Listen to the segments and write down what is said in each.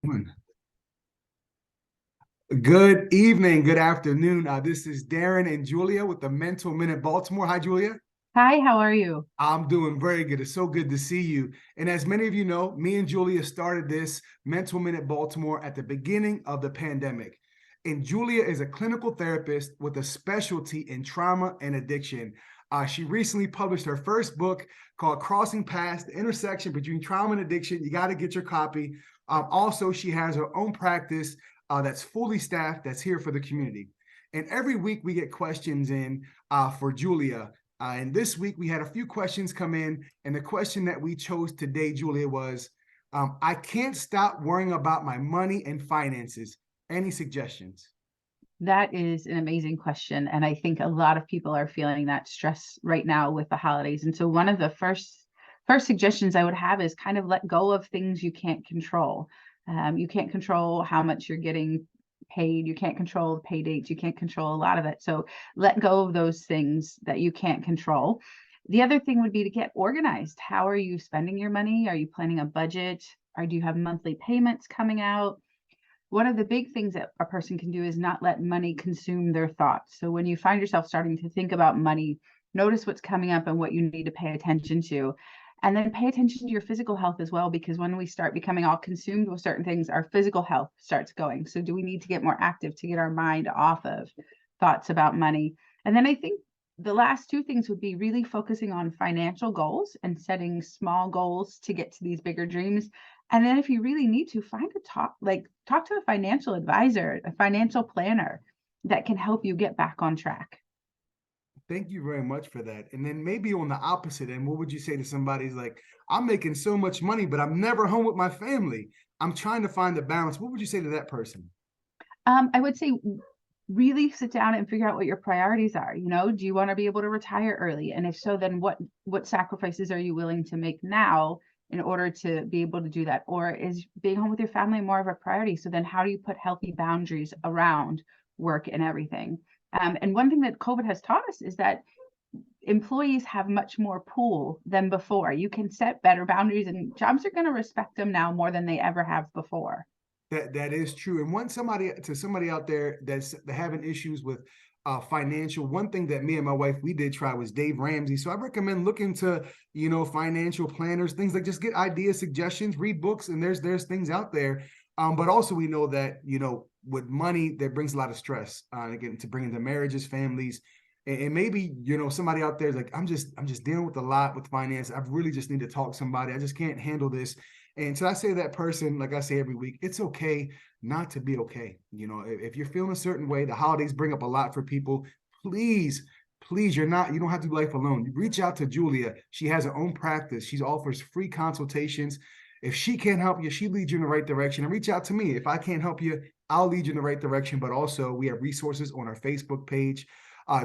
One. Good evening, good afternoon. This is Darren and Julia with the Mental Minute Baltimore. Hi, Julia. Hi, how are you? I'm doing very good. It's so good to see you. And as many of you know, me and Julia started this Mental Minute Baltimore at the beginning of the pandemic. And Julia is a clinical therapist with a specialty in trauma and addiction. She recently published her first book called Crossing Paths, the Intersection Between Trauma and Addiction. You got to get your copy. Also, she has her own practice that's fully staffed, that's here for the community. And every week we get questions in for Julia. And this week we had a few questions come in. And the question that we chose today, Julia, was, I can't stop worrying about my money and finances. Any suggestions? That is an amazing question. And I think a lot of people are feeling that stress right now with the holidays. And so one of the first suggestions I would have is kind of let go of things you can't control. You can't control how much you're getting paid. You can't control the pay dates. You can't control a lot of it. So let go of those things that you can't control. The other thing would be to get organized. How are you spending your money? Are you planning a budget? Or do you have monthly payments coming out? One of the big things that a person can do is not let money consume their thoughts. So when you find yourself starting to think about money, notice what's coming up and what you need to pay attention to. And then pay attention to your physical health as well, because when we start becoming all consumed with certain things, our physical health starts going. So do we need to get more active to get our mind off of thoughts about money? And then I think the last two things would be really focusing on financial goals and setting small goals to get to these bigger dreams. And then if you really need to, find a talk to a financial advisor, a financial planner that can help you get back on track. Thank you very much for that. And then maybe on the opposite end, what would you say to somebody who's like, I'm making so much money, but I'm never home with my family. I'm trying to find the balance. What would you say to that person? I would say really sit down and figure out what your priorities are. Do you want to be able to retire early? And if so, then what sacrifices are you willing to make now in order to be able to do that? Or is being home with your family more of a priority? So then how do you put healthy boundaries around work and everything? And one thing that COVID has taught us is that employees have much more pull than before. You can set better boundaries and jobs are going to respect them now more than they ever have before. That is true. And somebody out there that's having issues with financial, one thing that me and my wife we did try was Dave Ramsey. So I recommend looking to financial planners, things like just get ideas, suggestions, read books, and there's things out there. But also we know that with money that brings a lot of stress. Again, to bring into marriages, families, and maybe somebody out there is like, I'm just dealing with a lot with finance. I really just need to talk to somebody. I just can't handle this. And so I say to that person, like I say every week, it's okay not to be okay. If you're feeling a certain way, the holidays bring up a lot for people. Please, you don't have to do life alone. Reach out to Julia. She has her own practice. She offers free consultations. If she can't help you, she leads you in the right direction. And reach out to me. If I can't help you, I'll lead you in the right direction. But also, we have resources on our Facebook page.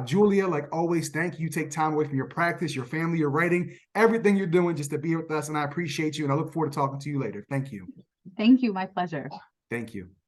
Julia, like always, thank you. Take time away from your practice, your family, your writing, everything you're doing just to be here with us. And I appreciate you. And I look forward to talking to you later. Thank you. Thank you. My pleasure. Thank you.